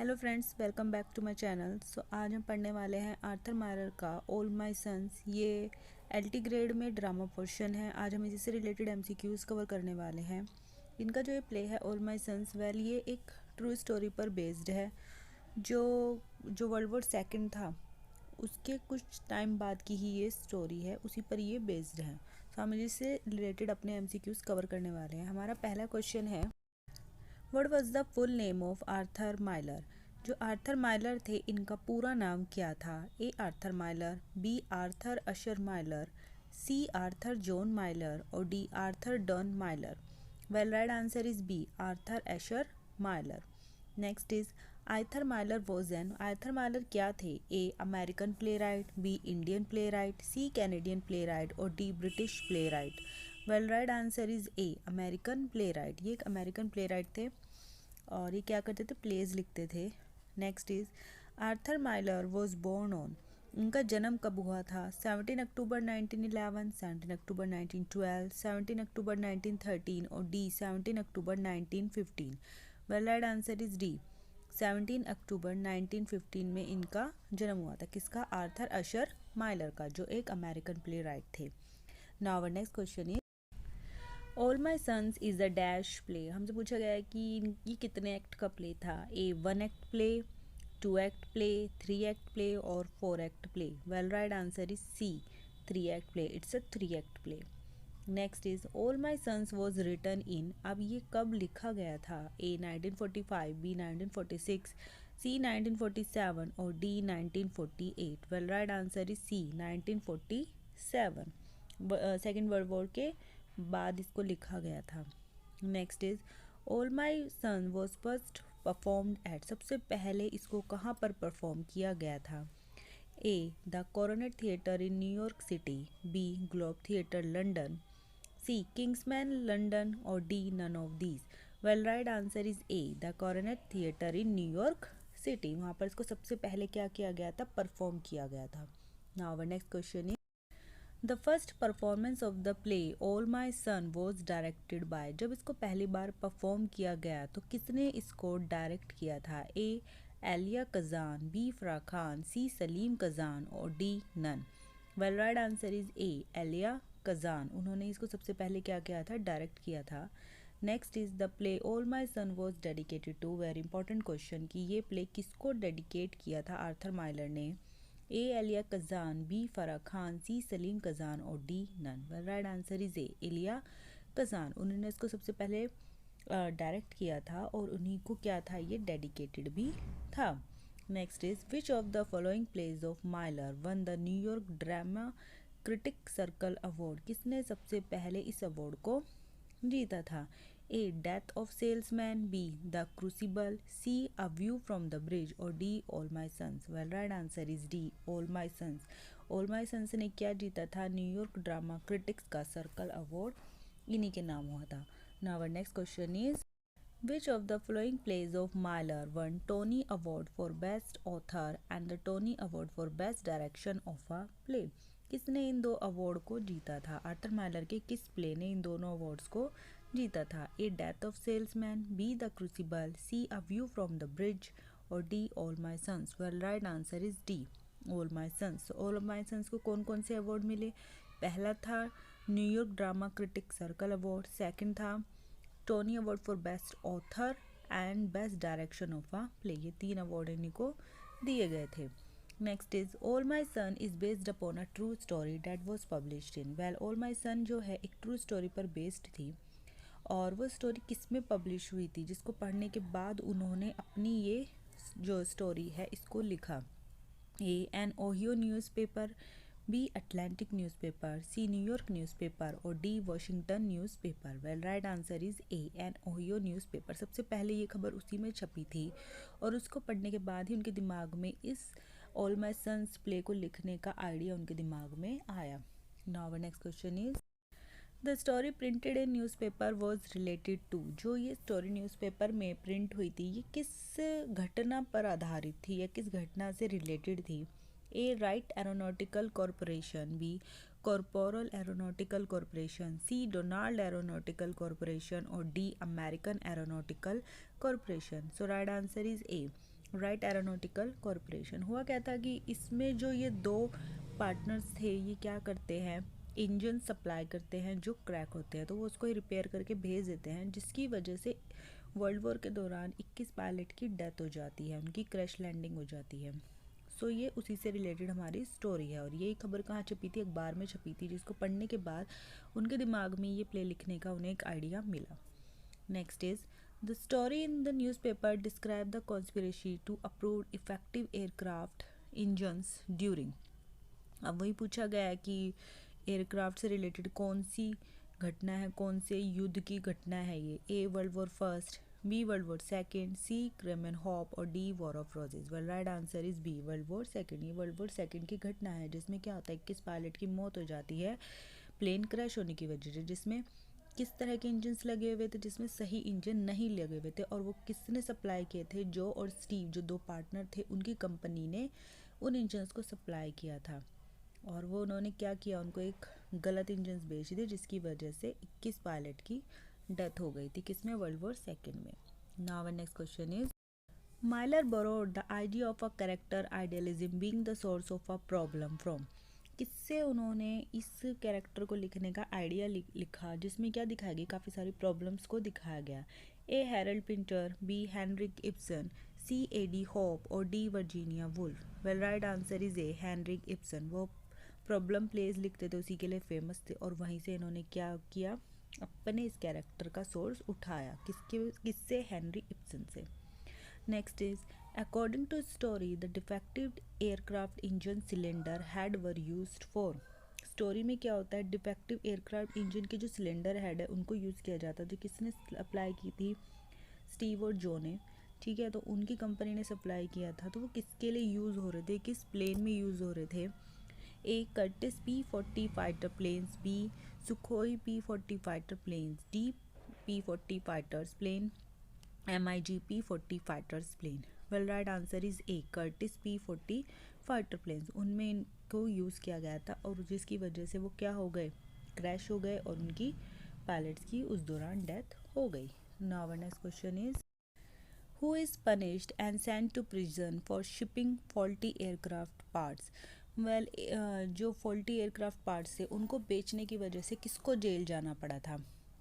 Hello friends, welcome back to my channel. आज हम पढ़ने वाले हैं आर्थर मायरर का ऑल माय सन्स। ये एलटी ग्रेड में ड्रामा पोर्शन है। आज हम इसी से रिलेटेड एमसीक्यूज कवर करने वाले हैं। इनका जो ये प्ले है ऑल माय सन्स, वेल ये एक ट्रू स्टोरी पर बेस्ड है। जो जो वर्ल्ड वॉर सेकंड था उसके कुछ टाइम बाद की ही ये स्टोरी है, उसी पर ये बेस्ड है। तो हम इससे रिलेटेड अपने एमसीक्यूज कवर करने वाले हैं। हमारा पहला क्वेश्चन है, what was the full name of Arthur Miller. जो आर्थर माइलर थे, इनका पूरा नाम क्या था? A Arthur Miller, B Arthur Asher Miller, C Arthur John Miller और D Arthur Don Miller. Well, right answer is B Arthur Asher Miller. Next is Arthur Miller was an. Arthur Miller क्या थे? A American playwright, B Indian playwright, C Canadian playwright और D British play right. Well, right answer is A American play right. ये एक American playwright थे और ये क्या करते थे? प्लेज लिखते थे। Next is Arthur Miller was born on. उनका जन्म कब हुआ था? 17 अक्टूबर 1911, 17 अक्टूबर 1912, 17 अक्टूबर 1913 और D 17 October 1915। Well, right answer is D 17 अक्टूबर 1915 में इनका जन्म हुआ था। किसका? आर्थर अशर माइलर का, जो एक अमेरिकन प्ले राइट थे। Now our next question is all my sons is a dash play. हमसे पूछा गया है कि ये कितने एक्ट का प्ले था? A 1 act play, 2 act play, 3 act play और 4 act play. Well, right answer is C 3 act play. It's a 3 act play. Next is all my sons was written in. अब ये कब लिखा गया था? ए 1945, बी 1946, सी 1947 और D 1948। Well, right answer is C 1947। Second world war के बाद इसको लिखा गया था। Next is all my son was first performed at. सबसे पहले इसको कहाँ पर परफॉर्म किया गया था? A the coronet theatre in New York city, B globe theatre London, C Kingsman London और D none of these. Well, right answer is A the coronet theatre in New York city. वहाँ पर इसको सबसे पहले क्या किया गया था? परफॉर्म किया गया था। Now our next question is the first performance of the play all my son was directed by. जब इसको पहली बार परफॉर्म किया गया तो किसने इसको डायरेक्ट किया था? ए Elia Kazan, B Farah Khan, C Salim Kazan और D none. Well, right answer is A Elia Kazan. उन्होंने इसको सबसे पहले क्या किया था? डायरेक्ट किया था। Next is the play all my son was dedicated to. Very important question कि ये प्ले किसको डेडिकेट किया था आर्थर माइलर ने? ए Elia Kazan, B Farah Khan, C Salim Kazan और D none. Well, right answer is A Elia Kazan. उन्होंने इसको सबसे पहले डायरेक्ट किया था और उन्हीं को क्या था? ये डेडिकेटेड भी था। Next is which of the following plays of Miller won the New York drama critic circle award. किसने सबसे पहले इस अवार्ड को जीता था? A death of salesman, B the crucible, C a view from the bridge और D all my sons. Well, right answer is D all my sons. All my sons ने क्या जीता था? न्यूयॉर्क ड्रामा क्रिटिक्स का circle award इन्हीं के नाम हुआ था। Now our next question is which of the following plays of Miller won Tony award for best author and the Tony award for best direction of a play. किसने इन दो award को जीता था? आर्थर माइलर के किस play ने इन दोनों अवार्ड्स को जीता था? A death of salesman, B the crucible, C a view from the bridge और D all my sons. Well, right answer is D all my sons. All my sons को कौन कौन से अवार्ड मिले? पहला था New York drama critic circle award, second था Tony award for best author and best direction of a play. ये 3 award इन्हीं को दिए गए थे। Next is all my Son is based upon a true story that was published in. Well, All my Son जो है एक true story पर बेस्ड थी और वो स्टोरी किस में पब्लिश हुई थी, जिसको पढ़ने के बाद उन्होंने अपनी ये जो स्टोरी है इसको लिखा? A an Ohio newspaper, B Atlantic newspaper, C New York newspaper और D Washington newspaper. Well, right answer is A an Ohio newspaper. सबसे पहले ये खबर उसी में छपी थी और उसको पढ़ने के बाद ही उनके दिमाग में इस ऑल माई सन्स प्ले को लिखने का आइडिया उनके दिमाग में आया। Now our next question is the story printed in newspaper was related to. जो ये स्टोरी न्यूज़पेपर में प्रिंट हुई थी ये किस घटना पर आधारित थी या किस घटना से रिलेटेड थी? A Wright aeronautical corporation, B corporal aeronautical corporation, C Donald aeronautical corporation और D American aeronautical corporation. So right answer is A Wright aeronautical corporation. हुआ क्या था कि इसमें जो ये दो पार्टनर्स थे ये क्या करते हैं, इंजन सप्लाई करते हैं जो क्रैक होते हैं, तो वो उसको रिपेयर करके भेज देते हैं, जिसकी वजह से वर्ल्ड वॉर के दौरान 21 पायलट की डेथ हो जाती है, उनकी क्रैश लैंडिंग हो जाती है। सो ये उसी से रिलेटेड हमारी स्टोरी है। और यही खबर कहाँ छपी थी, अखबार में छपी थी, जिसको पढ़ने के बाद उनके दिमाग में ये प्ले लिखने का उन्हें एक आइडिया मिला। Next is the story in the newspaper describe the conspiracy to approve effective aircraft engines during. अब वही पूछा गया है कि एयरक्राफ्ट से रिलेटेड कौन सी घटना है, कौन से युद्ध की घटना है ये। A world war first, B world war second, C Kreman hop और D war of roses. Well right answer is B world war second. ये वर्ल्ड वॉर सेकेंड की घटना है जिसमें क्या होता है, 21 पायलट की मौत हो जाती है प्लेन क्रैश होने की वजह से। जिसमें किस तरह के इंजन्स लगे हुए थे, जिसमें सही इंजन नहीं लगे हुए थे, और वो किसने सप्लाई किए थे, जो और स्टीव जो दो पार्टनर थे उनकी कंपनी ने उन इंजन्स को सप्लाई किया था। और वो उन्होंने क्या किया, उनको एक गलत इंजन्स बेच दिए जिसकी वजह से 21 पायलट की डेथ हो गई थी, किसमें, वर्ल्ड वॉर सेकेंड में। Now our next question is Miller borrowed the idea of a character idealism being the source of a problem from. किससे उन्होंने इस कैरेक्टर को लिखने का आइडिया लिखा, जिसमें क्या दिखाया गया, काफ़ी सारी प्रॉब्लम्स को दिखाया गया। A Harold Pinter, B Henrik Ibsen, C A D Hope और D Virginia Woolf. Well right answer is A Henrik Ibsen. वो प्रॉब्लम प्लेज लिखते थे, उसी के लिए फेमस थे, और वहीं से इन्होंने क्या किया, अपने इस कैरेक्टर का सोर्स उठाया, किससे, हेनरी इब्सन से। Next is according to story the defective aircraft engine cylinder head were used for. Story में क्या होता है, डिफेक्टिव एयरक्राफ्ट इंजन के जो सिलेंडर हेड है उनको यूज़ किया जाता है, जो किसने अप्लाई की थी, स्टीव और जो ने, ठीक है, तो उनकी कंपनी ने सप्लाई किया था। तो वो किसके लिए यूज़ हो रहे थे, किस प्लेन में यूज़ हो रहे थे। A Curtiss P-40 fighter planes, B Sukhoi P-40 fighter planes, D P-40 fighters plane, MiG P-40 fighters plane. Well right answer is A Curtiss P-40 fighter planes. उनमें इनको यूज़ किया गया था और जिसकी वजह से वो क्या हो गए, क्रैश हो गए, और उनकी पायलट्स की उस दौरान डेथ हो गई। Now our next question is who is punished and sent to prison for shipping faulty aircraft parts. Well जो फॉल्टी एयरक्राफ्ट पार्ट्स थे उनको बेचने की वजह से किसको जेल जाना पड़ा था।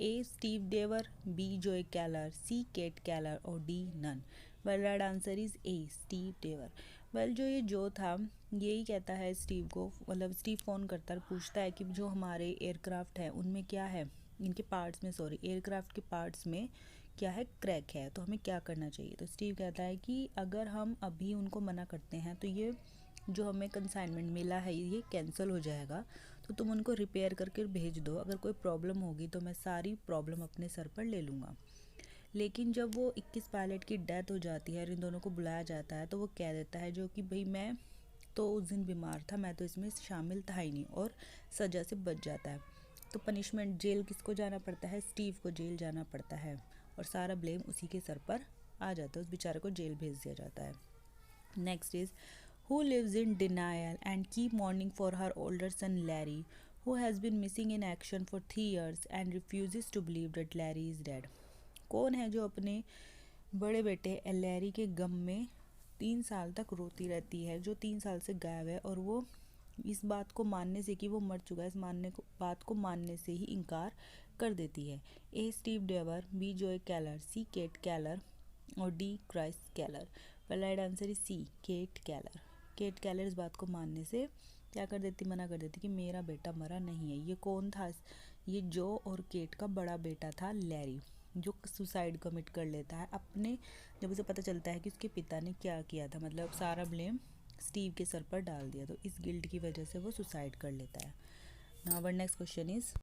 A Steve Deever, B Joe Keller, C Kate Keller और D none. Well right answer is A Steve Deever. Well जो ये जो था यही कहता है स्टीव को, मतलब स्टीव फ़ोन करता है, पूछता है कि जो हमारे एयरक्राफ्ट है उनमें क्या है, इनके पार्ट्स में, सॉरी एयरक्राफ्ट के पार्ट्स में क्या है, क्रैक है, तो हमें क्या करना चाहिए। तो स्टीव कहता है कि अगर हम अभी उनको मना करते हैं तो ये जो हमें कंसाइनमेंट मिला है ये कैंसिल हो जाएगा, तो तुम उनको रिपेयर करके भेज दो, अगर कोई प्रॉब्लम होगी तो मैं सारी प्रॉब्लम अपने सर पर ले लूँगा। लेकिन जब वो 21 पायलट की डेथ हो जाती है और इन दोनों को बुलाया जाता है तो वो कह देता है जो कि भाई मैं तो उस दिन बीमार था, मैं तो इसमें शामिल था ही नहीं, और सज़ा से बच जाता है। तो पनिशमेंट जेल किसको जाना पड़ता है, स्टीव को जेल जाना पड़ता है, और सारा ब्लेम उसी के सर पर आ जाता है, उस बेचारे को जेल भेज दिया जाता है। Next is who lives in denial and keep mourning for her older son Larry, who has been missing in action for 3 years and refuses to believe that Larry is dead। कौन है जो अपने बड़े बेटे लैरी के गम में 3 साल तक रोती रहती है, जो 3 साल से गायब है, और वो इस बात को मानने से कि वो मर चुका है, इस बात को मानने से ही इनकार कर देती है। A Steve Deever, B Joe Keller, C Kate Keller और D Chris Keller. Right answer is C Kate Keller. Kate Keller इस बात को मानने से क्या कर देती, मना कर देती कि मेरा बेटा मरा नहीं है। ये कौन था, ये जो और केट का बड़ा बेटा था लैरी, जो सुसाइड कमिट कर लेता है अपने, जब उसे पता चलता है कि उसके पिता ने क्या किया था, मतलब सारा ब्लेम स्टीव के सर पर डाल दिया, तो इस गिल्ट की वजह से वो सुसाइड कर लेता है। Now our next question is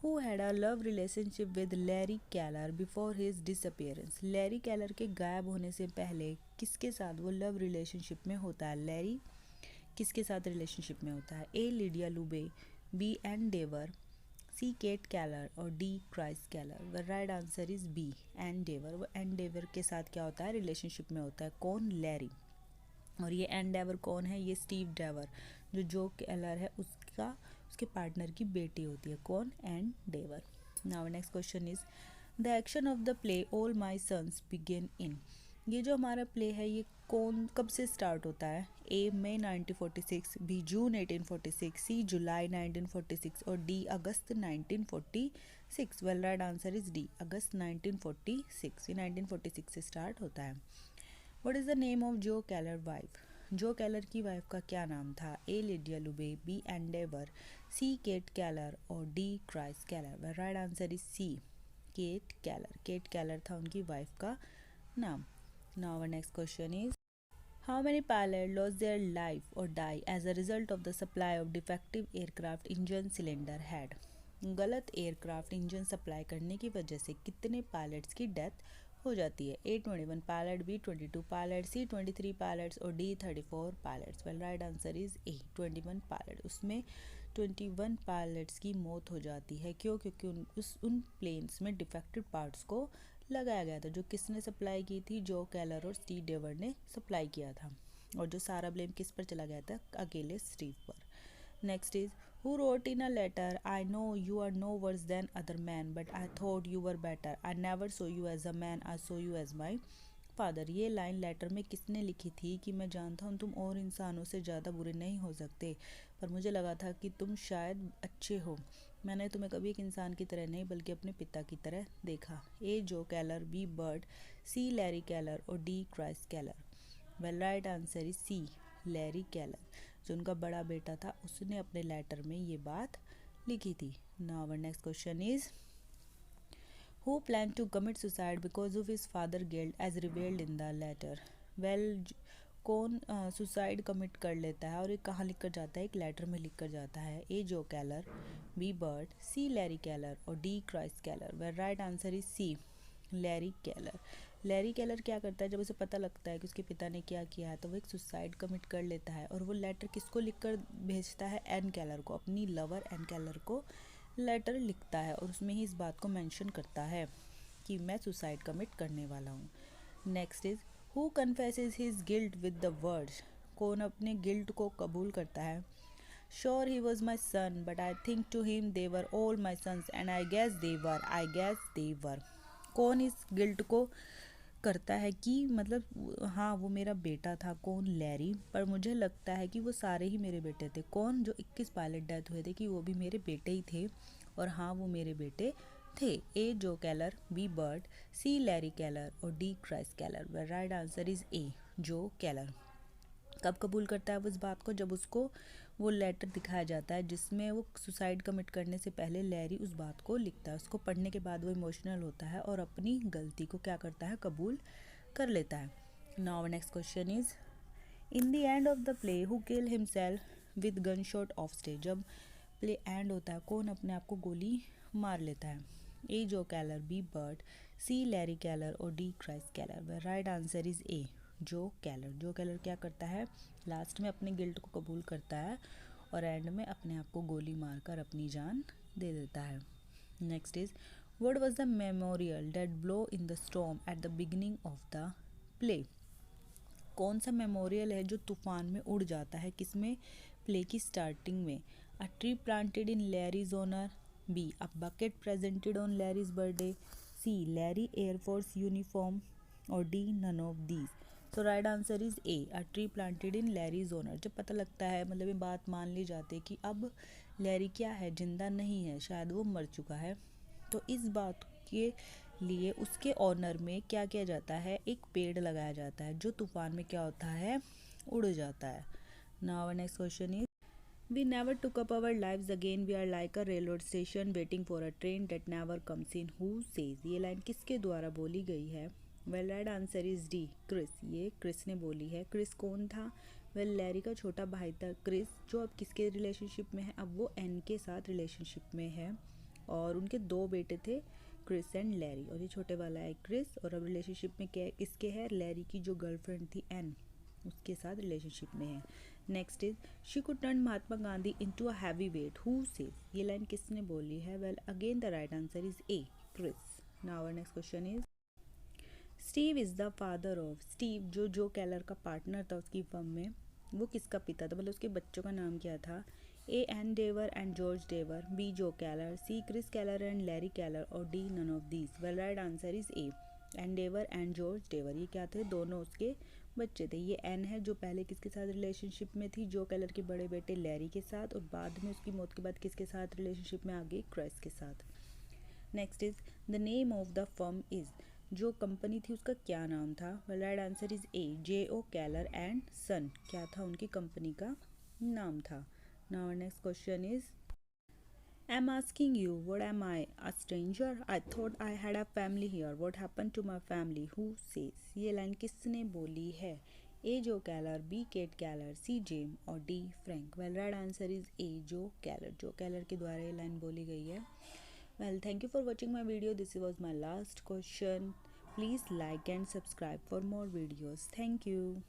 who had a love relationship with Larry Keller before his disappearance। Larry कैलर के गायब होने से पहले किसके साथ वो लव रिलेशनशिप में होता है, लैरी किसके साथ रिलेशनशिप में होता है। A Lydia Lubey, B Ann Deever, C Kate Keller और D Chris Keller. The right answer is B Ann Deever. वो एन डेवर के साथ क्या होता है, रिलेशनशिप में होता है, कौन, लैरी। और ये एन डेवर कौन है, ये स्टीव डेवर, जो कैलर है उसके पार्टनर की बेटी होती है, कौन, Ann Deever. Now next question is the action of the play all my Sons begin in. ये जो हमारा प्ले है ये कौन कब से स्टार्ट होता है? ए मई 1946, बी जून 1846, सी जुलाई 1946 और डी अगस्त 1946। Well right answer is D, अगस्त 1946। ये 1946 से स्टार्ट होता है। What is the name of Joe Keller wife? जो कैलर की वाइफ का क्या नाम था? A Lydia Lubey, B Ann Deever, C Kate Keller और D Chris Keller. Well right answer is C, Kate Keller. Kate Keller था उनकी वाइफ का नाम। Now our next question is, how many pilots lost their life or die as a result of the supply of defective aircraft engine cylinder head? गलत aircraft engine supply करने की वजह से कितने पायलट्स की डेथ हो जाती है? ए 21 पायलट, बी 22 पायलट, सी 23 पायलट्स और D 34 pilots. Well right answer is A 21 pilot. उसमें 21 पायलट्स की मौत हो जाती है। क्यों? क्योंकि उन प्लेन्स में डिफेक्टेड पार्ट्स को लगाया गया था। जो किसने सप्लाई की थी? जो कैलर और स्टीव डेवर ने सप्लाई किया था। और जो सारा ब्लेम किस पर चला गया था? अकेले स्टीव पर। Next is, who wrote in a letter, I know you are no worse than other man but I thought you were better, I never saw you as a man, I saw you as my father. ये line letter में किसने लिखी थी कि मैं जानता हूँ तुम और इंसानों से ज़्यादा बुरे नहीं हो सकते, पर मुझे लगा था कि तुम शायद अच्छे हो। मैंने तुम्हें कभी एक इंसान की तरह नहीं बल्कि अपने पिता की तरह देखा। A Joe Keller, B Bert, C Larry Keller और D Chris Keller. Well right answer is C, Larry Keller. जो उनका बड़ा बेटा था उसने अपने लेटर में ये बात लिखी थी। Now our next question is, who plan to commit suicide because of his father guilt as revealed in the letter? Well कौन सुसाइड कमिट कर लेता है और ये कहाँ लिख कर जाता है? एक लेटर में लिख कर जाता है। A Joe Keller, B Bert, C Larry Keller और D Chris Keller. Well right answer is C, Larry Keller. Larry Keller क्या करता है? जब उसे पता लगता है कि उसके पिता ने क्या किया है तो वो एक सुसाइड कमिट कर लेता है और वो लेटर किसको लिखकर भेजता है? एन कैलर को, अपनी लवर एन कैलर को लेटर लिखता है और उसमें ही इस बात को मेंशन करता है कि मैं सुसाइड कमिट करने वाला हूँ। Next is, who confesses his guilt with the words? कौन अपने गिल्ट को कबूल करता है? Sure he was my son but I think to him they were all my sons and I guess they were. कौन इस गिल्ट को करता है कि मतलब हाँ वो मेरा बेटा था? कौन? लैरी। पर मुझे लगता है कि वो सारे ही मेरे बेटे थे। कौन? जो 21 पायलट डेथ हुए थे कि वो भी मेरे बेटे ही थे और हाँ वो मेरे बेटे थे। A Joe Keller, B Bert, C Larry Keller और D Chris Keller. The right answer is A Joe Keller. कब कबूल करता है वो इस बात को? जब उसको वो लेटर दिखाया जाता है जिसमें वो सुसाइड कमिट करने से पहले लैरी उस बात को लिखता है। उसको पढ़ने के बाद वो इमोशनल होता है और अपनी गलती को क्या करता है? कबूल कर लेता है। Now next question is, in the end of the play who kill himself with gun shot of stage? जब प्ले एंड होता है कौन अपने आप को गोली मार लेता है? A Joe Keller, B Bert, C Larry Keller और D Chris Keller. The right answer is A Joe Keller. जो कैलर क्या करता है? लास्ट में अपने गिल्ट को कबूल करता है और एंड में अपने आप को गोली मारकर अपनी जान दे देता है। Next is, what was the memorial that blow in the storm at the beginning of the play? कौन सा मेमोरियल है जो तूफान में उड़ जाता है? किसमें? प्ले की स्टार्टिंग में। A tree planted in Larry's honour, B a bucket presented on Larry's birthday, C Larry air force uniform और डी नन ऑफ दीज। तो right answer is A a tree planted in Larry's honour. जब पता लगता है मतलब ये बात मान ली जाती है कि अब लैरी क्या है? जिंदा नहीं है, शायद वो मर चुका है, तो इस बात के लिए उसके ऑनर में क्या किया जाता है? एक पेड़ लगाया जाता है जो तूफान में क्या होता है? उड़ जाता है। Now next question is, we never took up our lives again, we are like a railroad station waiting for a train that never comes in, who says? ये लाइन किसके द्वारा बोली गई है? Well right answer is D, Chris. ये Chris ने बोली है। क्रिस कौन था? वेल लैरी का छोटा भाई था क्रिस, जो अब किसके रिलेशनशिप में है? अब वो एन के साथ रिलेशनशिप में है और उनके दो बेटे थे, क्रिस एंड लैरी, और ये छोटे वाला है क्रिस और अब रिलेशनशिप में क्या किसके है? लैरी की जो गर्लफ्रेंड थी एन, उसके साथ रिलेशनशिप में है। Next is, she could turn Mahatma Gandhi into a heavy weight, who says? ये लाइन किसने बोली है? Well again the right answer is A Chris. Now our next question is, Steve is the father of, Steve जो Keller का partner था उसकी firm में, वो किसका पिता था? मतलब उसके बच्चों का नाम क्या था? A N Dever and George Dever, B Joe Keller, C Chris Keller and Larry Keller और D none of these. Well right answer is A N Dever and George Dever, ये क्या थे, दोनों उसके बच्चे थे। ये एन है जो पहले किसके साथ रिलेशनशिप में थी, जो केलर के बड़े बेटे लैरी के साथ, और बाद में उसकी मौत के बाद किसके साथ रिलेशनशिप में आ गई, क्रेस के साथ। Next is the name of the firm is, जो कंपनी थी उसका क्या नाम था। Well right answer is A, J.O. Keller and son, क्या था उनकी कंपनी का नाम था। Now next question is I'm asking you, what am I? A stranger? I thought I had a family here. What happened to my family? Who says? ये line किसने बोली है? A Joe Keller, B cat कैलर, C GeM और D Frank. Well right answer is A Joe Keller, जो कैलर के द्वारा ये line बोली गई है। Well thank you for watching my video, this was my last question. Please like and subscribe for more videos. Thank you.